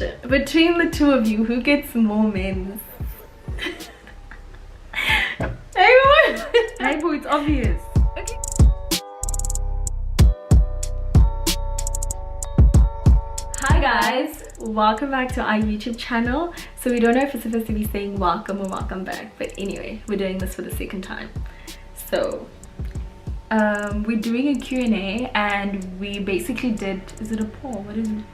Between the two of you, who gets more men's? Everyone! Hey boy, it's obvious. Okay. Hi guys, welcome back to our YouTube channel. So we don't know if it's supposed to be saying welcome or welcome back, but anyway, we're doing this for the second time. So we're doing a Q&A and we basically did, is it a poll? What is it?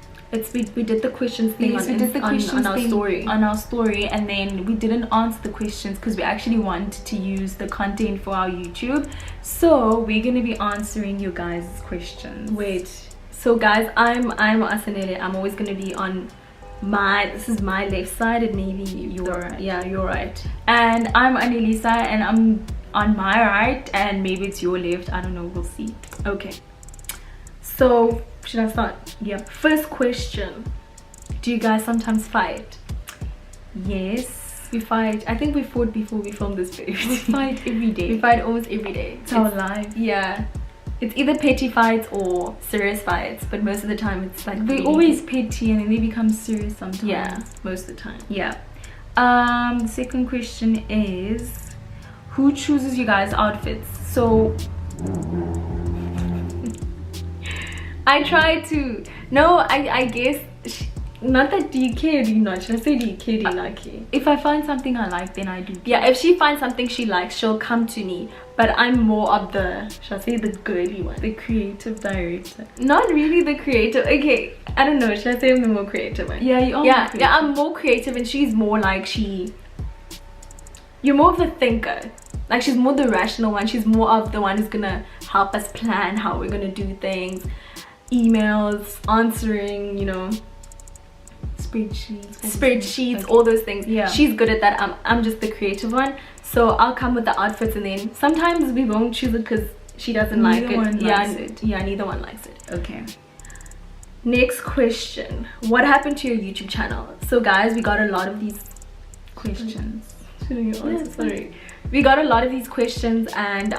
We did the questions thing on our story, and then we didn't answer the questions because we actually wanted to use the content for our YouTube. So we're gonna be answering you guys' questions. Wait, so guys, I'm Asanele. I'm always gonna be on this is my left side, and maybe you're right. Yeah, you're right. And I'm Anelisa, and I'm on my right, and maybe it's your left. I don't know, we'll see. Okay, so should I start? Yeah. First question. Do you guys sometimes fight? Yes, we fight. I think we fought before we filmed this video. We fight every day. We fight almost every day. It's our life. Yeah. It's either petty fights or serious fights, but most of the time it's like they're always petty and then they become serious sometimes. Yeah, most of the time. Yeah. The second question is, who chooses you guys' outfits? So I try to. No, I guess not that. Do you care or do you not? Should I say do you care or do you not care? If I find something I like, then I do care. Yeah, if she finds something she likes, she'll come to me. But I'm more of the, should I say, the girly one, the creative director. Not really the creative. Okay, I don't know. Should I say I'm the more creative one? Yeah, you are. Yeah, yeah, I'm more creative, and she's more like You're more of the thinker. Like, she's more the rational one. She's more of the one who's gonna help us plan how we're gonna do things. Emails, answering, you know, spreadsheets, all those things. Yeah, she's good at that. I'm just the creative one. So I'll come with the outfits, and then sometimes we won't choose it because she doesn't like it. Yeah, neither one likes it. Okay. Next question. What happened to your YouTube channel? So guys, we got a lot of these questions. Sorry. We got a lot of these questions, and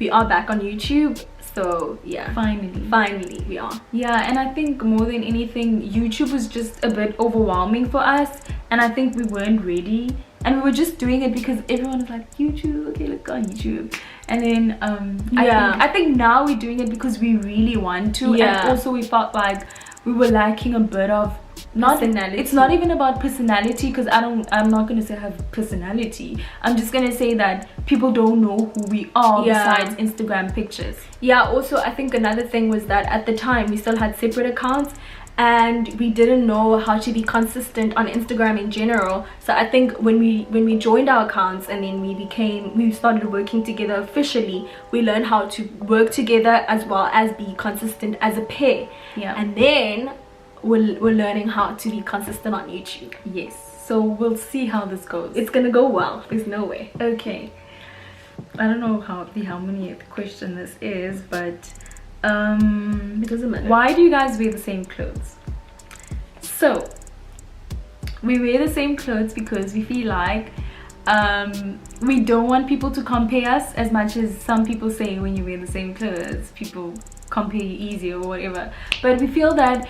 we are back on YouTube. So yeah, finally we are. Yeah, and I think more than anything, YouTube was just a bit overwhelming for us, and I think we weren't ready, and we were just doing it because everyone was like, YouTube, okay, let's go on YouTube. And then I think now we're doing it because we really want to. Yeah. And also we felt like we were lacking a bit of personality. It's not even about personality, because I'm not gonna say I have personality. I'm just gonna say that people don't know who we are besides Instagram pictures. Yeah, also I think another thing was that at the time we still had separate accounts, and we didn't know how to be consistent on Instagram in general. So I think when we joined our accounts, and then we started working together officially, we learned how to work together as well as be consistent as a pair. Yeah. And then we're learning how to be consistent on YouTube. Yes, so we'll see how this goes. It's gonna go well, there's no way. Okay, I don't know how many question this is, but it doesn't matter. Why do you guys wear the same clothes? So we wear the same clothes because we feel like we don't want people to compare us, as much as some people say when you wear the same clothes people compare you easy or whatever. But we feel that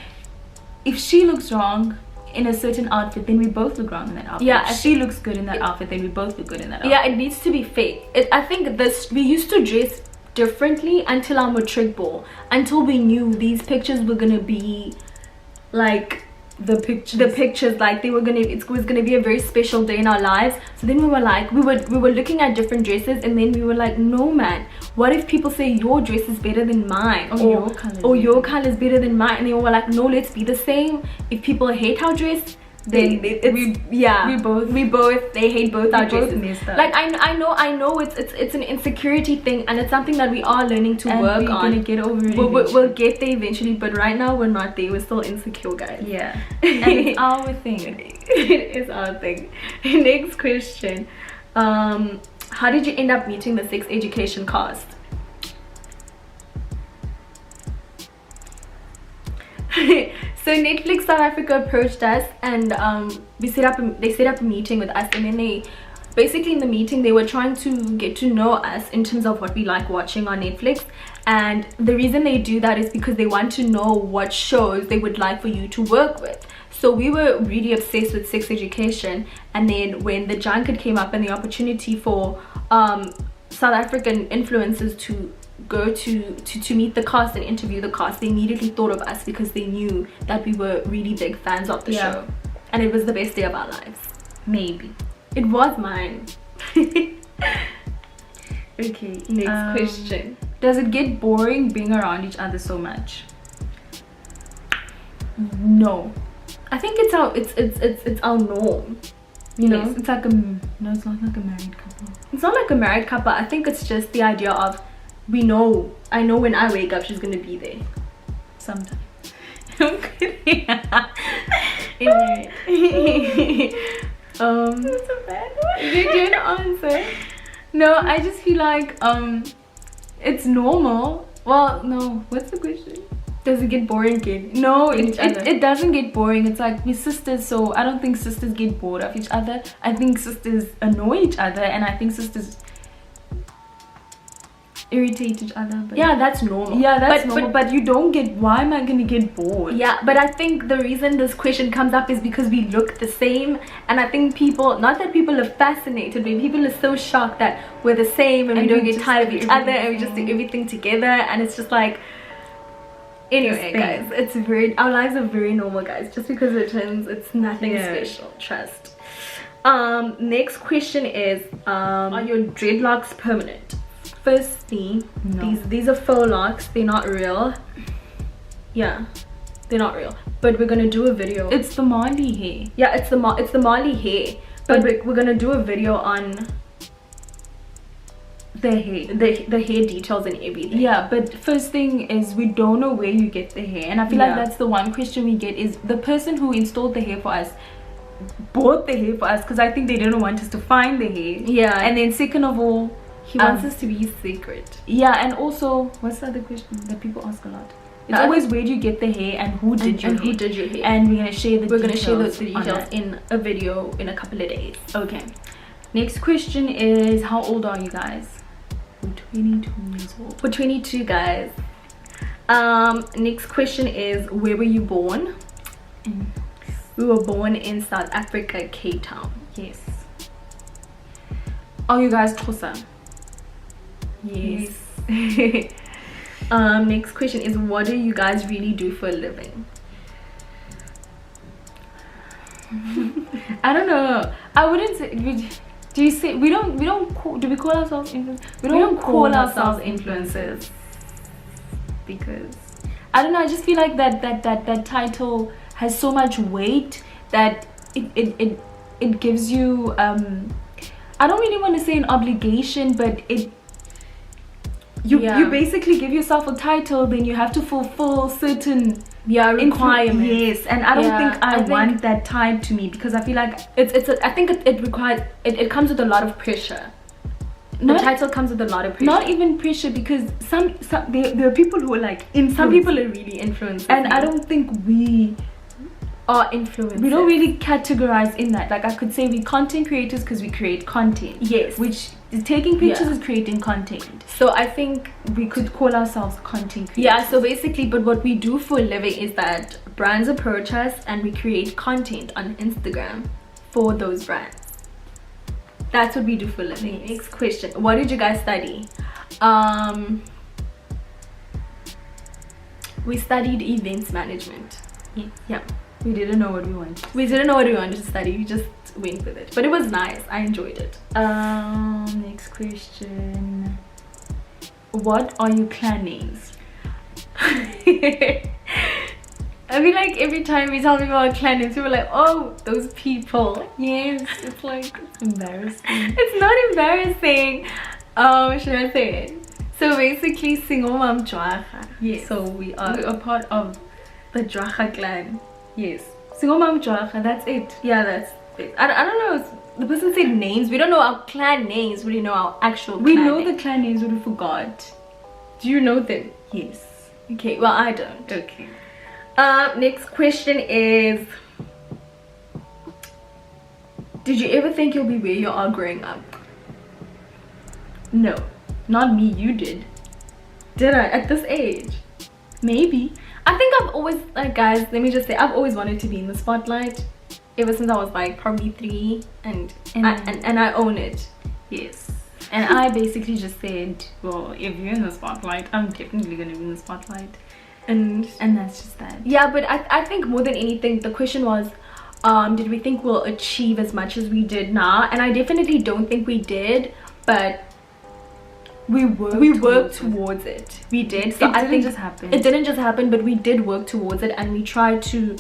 if she looks wrong in a certain outfit, then we both look wrong in that outfit. Yeah, if she looks good in that outfit, then we both look good in that outfit. Yeah, it needs to be fake. I think we used to dress differently until our matric ball, until we knew these pictures were gonna be like the pictures, like it was gonna be a very special day in our lives. So then we were like, we were looking at different dresses, and then we were like, no man, what if people say your dress is better than mine, or your color is better than mine? And then we were like, no, let's be the same. If people hate our dress, then we both they hate both our dresses. Like I know it's an insecurity thing, and it's something that we are learning to work on. We're gonna get over it. We'll get there eventually, but right now we're not there. We're still insecure, guys. Yeah. And it's our thing. It is our thing. Next question. How did you end up meeting the sex education cast? So Netflix South Africa approached us, and they set up a meeting with us, and then they basically in the meeting they were trying to get to know us in terms of what we like watching on Netflix. And the reason they do that is because they want to know what shows they would like for you to work with. So we were really obsessed with sex education, and then when the junket came up and the opportunity for South African influencers to go to meet the cast and interview the cast, they immediately thought of us because they knew that we were really big fans of the show, and it was the best day of our lives. Maybe it was mine. Okay, next question. Does it get boring being around each other so much? No. I think it's our norm, you know. It's like no, it's not like a married couple. It's not like a married couple. I think it's just the idea of I know when I wake up she's gonna be there sometimes. I'm kidding. Anyway. That's a bad one. Did you answer? No, I just feel like it's normal. Well, no, what's the question? Does it get boring, kid? No, it doesn't get boring. It's like we're sisters, so I don't think sisters get bored of each other. I think sisters annoy each other, and I think sisters irritate each other. But yeah, that's normal. Yeah, that's normal. But you don't get, why am I gonna get bored? Yeah, but I think the reason this question comes up is because we look the same, and I think people, not that people are fascinated, but people are so shocked that we're the same and we don't get tired of each other and we just do everything together, and it's just like, anyway guys, it's very, our lives are very normal, guys. Just because we're twins, it's nothing special, trust. Next question is, are your dreadlocks permanent? Firstly, no. These are faux locks, they're not real. Yeah, they're not real, but we're gonna do a video. It's the Mali hair. Yeah, it's the Mali hair, but we're gonna do a video on the hair, the hair details and everything. Yeah, but first thing is, we don't know where you get the hair, and I feel like that's the one question we get, is the person who installed the hair for us bought the hair for us, because I think they didn't want us to find the hair. Yeah, and then second of all, he wants us to be secret. Yeah, and also, what's the other question that people ask a lot? It's always, where do you get the hair and who did your hair? Who did your hair? And we're gonna share those details in a video in a couple of days. Okay. Next question is, how old are you guys? We're 22 years old. We're 22, guys. Next question is, where were you born? We were born in South Africa, Cape Town. Yes. Are you guys Xhosa? Yes. Next question is, what do you guys really do for a living? I don't know. I wouldn't say. Do you say we don't? Do we call ourselves influencers? We don't call ourselves influencers because I don't know. I just feel like that title has so much weight that it gives you I don't really want to say an obligation, but you basically give yourself a title, then you have to fulfill certain requirements. Yes, and I don't think I want that tied to me, because I feel like I think it requires it comes with a lot of pressure. The title comes with a lot of pressure. Not even pressure, because there are people who are like some people are really influenced, and I don't think we are influencers. We don't really categorize in that. Like, I could say we content creators because we create content. Yes. Which taking pictures is creating content. So I think we could call ourselves content creators. Yeah, so basically, but what we do for a living is that brands approach us and we create content on Instagram for those brands. That's what we do for a living. Next question. What did you guys study? We studied events management. Yeah. We didn't know what we wanted. We didn't know what we wanted to study. We just went with it. But it was nice. I enjoyed it. Next question. What are your clan names? I feel like every time we tell people our clan names, people are like, oh, those people. Yes, it's like, it's embarrassing. It's not embarrassing. Should I say it? So basically, Singomam Jwaga. Yes. So we are part of the Jwaga clan. Yes. Singomam Jwaga, that's it. Yeah, that's it. I don't know. The person said names. We don't know our clan names. We know our actual clan We know names. the clan names, but we forgot. Do you know them? Yes. Okay, well, I don't. Okay. Next question is, did you ever think you'll be where you are growing up? No. Not me, you did. Did I? At this age? Maybe. I think I've always, like, guys, let me just say, I've always wanted to be in the spotlight ever since I was like probably 3, and I own it. Yes. And I basically just said, well, if you're in the spotlight, I'm definitely gonna be in the spotlight. And that's just that. Yeah, but I think more than anything, the question was, did we think we'll achieve as much as we did now? And I definitely don't think we did, but we worked towards it. We did. So I think it didn't just happen, but we did work towards it, and we tried to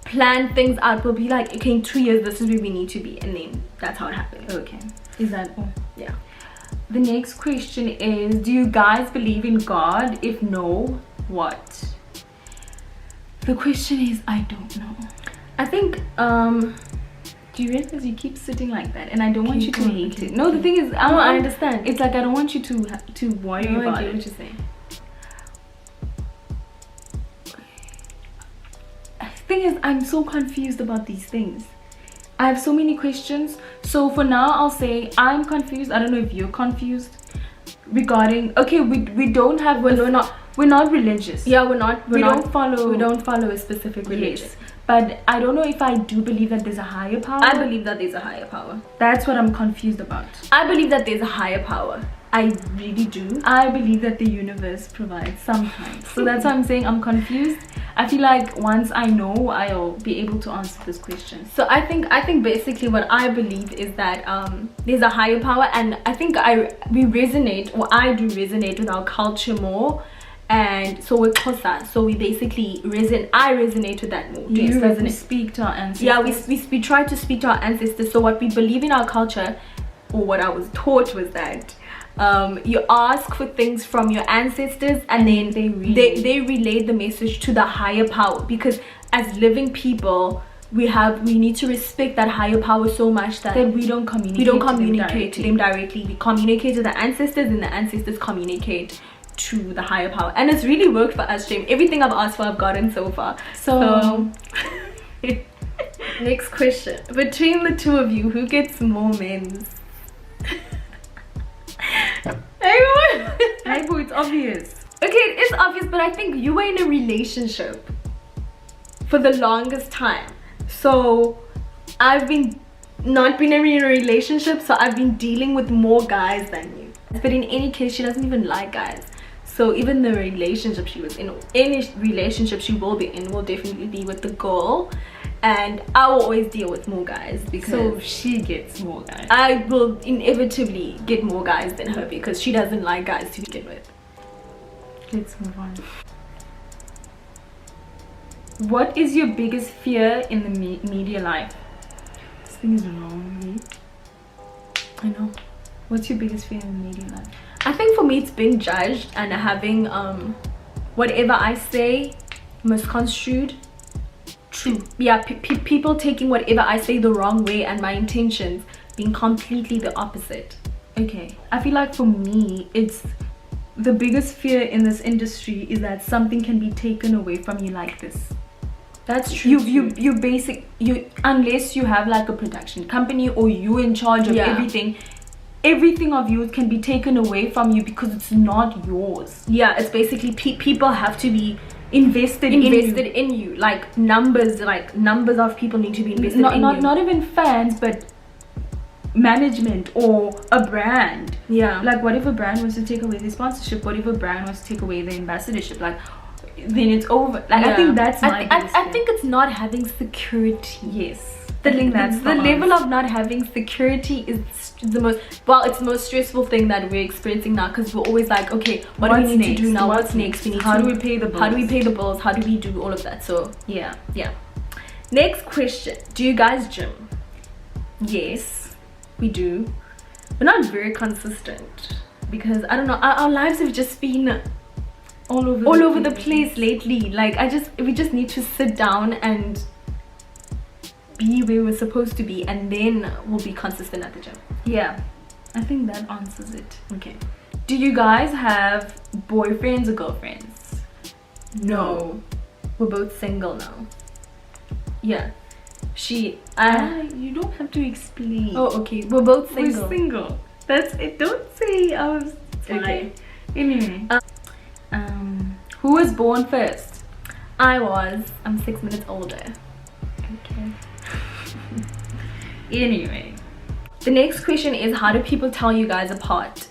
plan things out. We'll be like, okay, in 2 years this is where we need to be, and then that's how it happened. Okay, is that all? Yeah. The next question is, do you guys believe in God? If no, what? The question is, I don't know. I think do you realize you keep sitting like that, and I don't want you to hate it. No, the thing is, I understand. It's like I don't want you to worry about I get it. what you're saying. Thing is, I'm so confused about these things. I have so many questions. So for now, I'll say I'm confused. I don't know if you're confused regarding. Okay, we don't have. We're not religious. Yeah, we don't follow a specific religion. Yes. But I don't know if I do believe that there's a higher power. I believe that there's a higher power. That's what I'm confused about. I believe that there's a higher power. I really do. I believe that the universe provides sometimes. So that's why I'm saying I'm confused. I feel like once I know, I'll be able to answer this question. So I think basically what I believe is that there's a higher power, and I think I do resonate with our culture more. And so we're Xhosa, so we basically I resonate with that more. We speak to our ancestors. Yeah, we try to speak to our ancestors. So what we believe in our culture, or what I was taught, was that you ask for things from your ancestors, and then they relay the message to the higher power, because as living people we need to respect that higher power so much that we don't communicate to them directly. We communicate to the ancestors, and the ancestors communicate to the higher power, and it's really worked for us, Jim. Everything I've asked for, I've gotten so far. So next question: between the two of you, who gets more men's? Everyone. It's obvious. Okay, it is obvious, but I think you were in a relationship for the longest time, so I've not been in a relationship, so I've been dealing with more guys than you. But in any case, she doesn't even like guys. So even the relationship she was in, any relationship she will be in, will definitely be with the girl. And I will always deal with more guys, because so she gets more guys. I will inevitably get more guys than her, because she doesn't like guys to begin with. Let's move on. What is your biggest fear in the media life? This thing is long. I know. What's your biggest fear in the media life? I think for me it's being judged, and having whatever I say misconstrued. True. Yeah, people taking whatever I say the wrong way, and my intentions being completely the opposite. Okay, I feel like for me, it's the biggest fear in this industry is that something can be taken away from you like this. That's true. Unless you have like a production company, or you in charge of everything of you can be taken away from you because it's not yours. Yeah, it's basically people have to be invested in you. Like numbers of people need to be invested in you. Not even fans, but management or a brand. Yeah, like what if a brand wants to take away the sponsorship? What if a brand wants to take away the ambassadorship? Like, then it's over. Like, I think that's I think it's not having security. Yes, the level of not having security is the most stressful thing that we're experiencing now, because we're always like, okay, what do we need to do now? What's next? How do we pay the bills? How do we pay the bills? How do we do all of that? So yeah. Next question: do you guys gym? Yes, we do. We're not very consistent, because I don't know, our lives have just been all over the place lately. Like we just need to sit down and be where we're supposed to be, and then we'll be consistent at the gym. Yeah, I think that answers it. Okay. Do you guys have boyfriends or girlfriends? No, we're both single now. Yeah. You don't have to explain. Oh, okay. We're both single. We're single. That's it. Don't say I was. Okay. Anyway. Who was born first? I'm 6 minutes older. Okay. Anyway, the next question is, how do people tell you guys apart?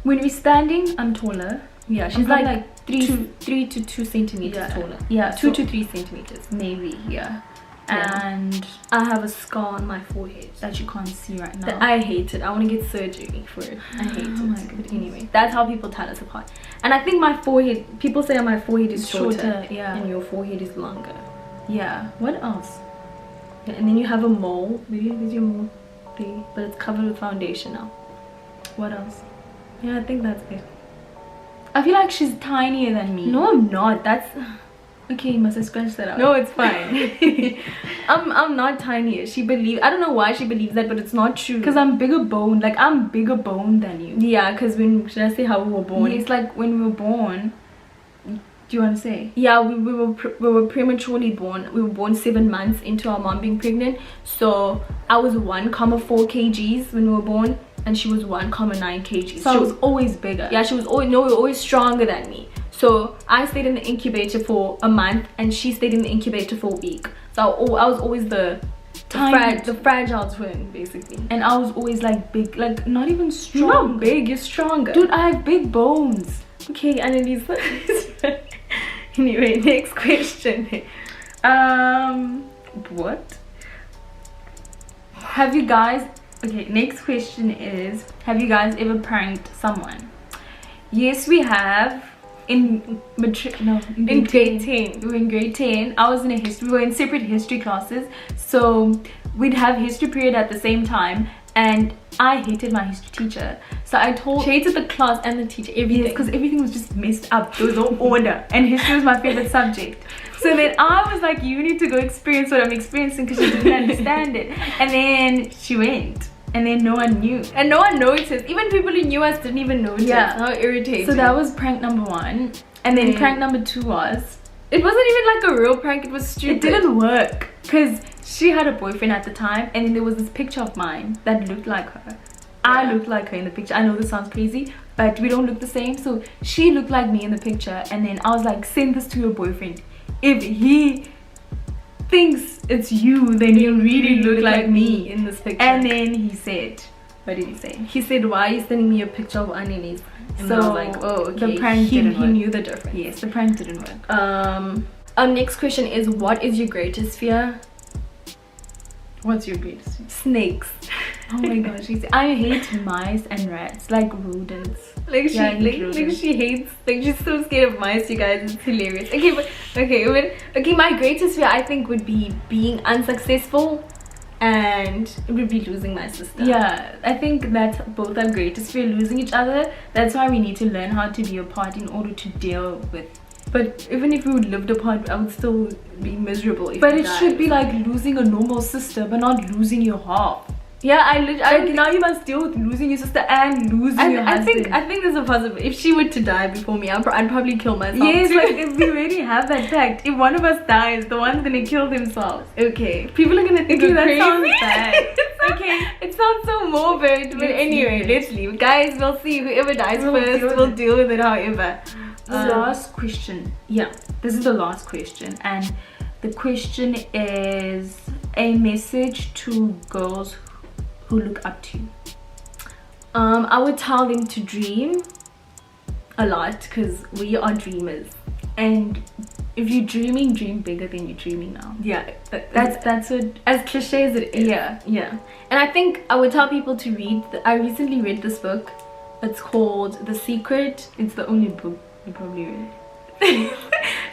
when we're standing, I'm taller. Yeah, she's I'm like 3 to 2 centimeters taller. Yeah, 2 to 3 centimeters. maybe. Yeah. And I have a scar on my forehead that you can't see right now. I hate it. I want to get surgery for it. I hate it. My But anyway, that's how people tell us apart. And I think my forehead, people say my forehead is shorter, yeah, and your forehead is longer. Yeah. What else? Yeah, and then you have a mole. There's your mole there, but it's covered with foundation now. What else? Yeah, I think that's it. I feel like she's tinier than me. No, I'm not. That's okay. Must I scratch that out? no, it's fine. I'm not tiny. She believes. I don't know why she believes that, but it's not true. Because I'm bigger boned. Like I'm bigger boned than you. Yeah, because when should I say how we were born? It's like when we were born. Do you want to say? Yeah, we were prematurely born. We were born 7 months into our mom being pregnant. So I was 1,4 kgs when we were born, and she was 1,9 kgs. So I was always bigger. Yeah, she was always we were always stronger than me. So I stayed in the incubator for a month, and she stayed in the incubator for a week. So I was always the fragile twin, basically. And I was always like big, like not even strong. You're not big, you're stronger. Dude, I have big bones. Okay, Annalise. Anyway, next question. What? Have you guys... Okay, next question is, have you guys ever pranked someone? Yes, we have. In grade 10. We were in grade 10. I was in we were in separate history classes. So we'd have history period at the same time. And I hated my history teacher. So I told... She hated the class and the teacher, everything. Because everything was just messed up. There was no order. And history was my favorite subject. So then I was like, you need to go experience what I'm experiencing, because she didn't understand it. And then she went. And then no one knew. And no one noticed. Even people who knew us didn't even notice. Yeah. How irritating. So that was prank number 1. And then prank number 2 was... It wasn't even like a real prank. It was stupid. It didn't work. Because she had a boyfriend at the time. And then there was this picture of mine that looked like her. Yeah. I looked like her in the picture. I know this sounds crazy, but we don't look the same. So she looked like me in the picture. And then I was like, send this to your boyfriend. If he thinks it's you, then you really look like me in this picture. And then he said, what did he say? He said, why are you sending me a picture of Annalise? And so I was like, oh, okay. The prank didn't work. He knew the difference. Yes, the prank didn't work. Our next question is, what is your greatest fear? What's your greatest fear? Snakes. Oh my gosh, I hate mice and rats, like rodents. Like she hates, like she's so scared of mice, you guys. It's hilarious. Okay, my greatest fear, I think, would be being unsuccessful, and it would be losing my sister. Yeah, I think that's both our greatest fear, losing each other. That's why we need to learn how to be apart in order to deal with. But even if we would lived apart, I would still be miserable. But it should be like losing a normal sister, but not losing your half. Yeah, now you must deal with losing your sister and losing your husband. I think there's a possibility. If she were to die before me, I'd probably kill myself. Yes, too. like if we already have that fact. If one of us dies, the one's gonna kill themselves. Okay, people are gonna think we're that crazy. Sounds bad. Okay, it sounds so morbid, but anyway, let's leave. Guys, we'll see. Whoever dies first, we'll deal with it however. Last question. Yeah, this is the last question, and the question is a message to girls who look up to you. I would tell them to dream a lot, because we are dreamers, and if you're dreaming, dream bigger than you're dreaming now. Yeah, that's what, as cliche as it is. Yeah. And I think I would tell people to read. I recently read this book. It's called The Secret. It's the only book you probably read.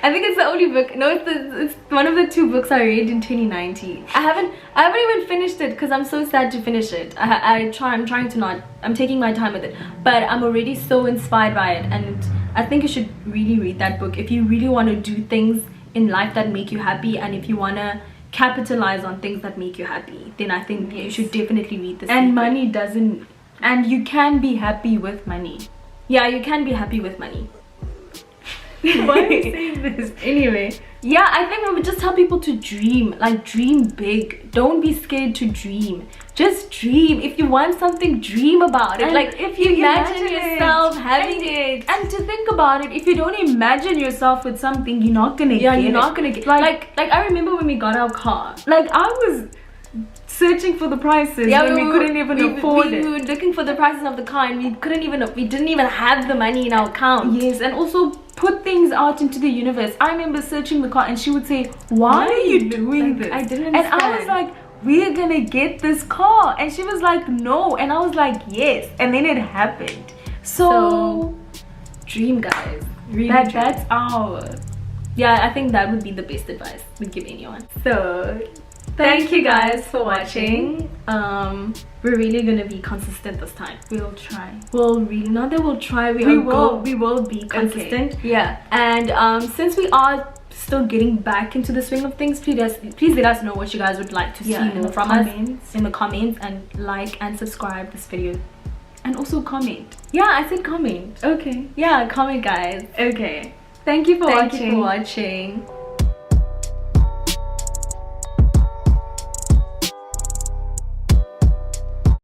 I think it's the only book. No, it's one of the 2 books I read in 2019. I haven't even finished it, because I'm so sad to finish it. I'm trying to not. I'm taking my time with it, but I'm already so inspired by it, and I think you should really read that book if you really want to do things in life that make you happy, and if you want to capitalize on things that make you happy, then I think you should definitely read this. And money doesn't, and you can be happy with money. Yeah, you can be happy with money. Why are you saying this? Anyway, yeah, I think I would just tell people to dream. Like, dream big. Don't be scared to dream. just dream. If you want something, dream about it. And like if you imagine yourself having it. And to think about it, if you don't imagine yourself with something, you're not gonna get it. You're not gonna get like I remember when we got our car. Like I was searching for the prices when we couldn't even afford it. We were looking for the prices of the car and we didn't even have the money in our account. Yes, and also put things out into the universe. I remember searching the car and she would say, why are you doing this? I didn't understand. And I was like, we're gonna get this car. And she was like, no. And I was like, yes. And then it happened. So dream, guys. Really that's our... Yeah, I think that would be the best advice we'd give anyone. So thank you guys for watching. We're really gonna be consistent this time. We'll try. We'll really, not that we'll try, we will be consistent. Okay. Yeah. And since we are still getting back into the swing of things, please let us know what you guys would like to see more from us in the comments, and like and subscribe this video. And also comment. Yeah, I said comment. Okay. Yeah, comment, guys. Okay. Thank you for watching. Thank you for watching.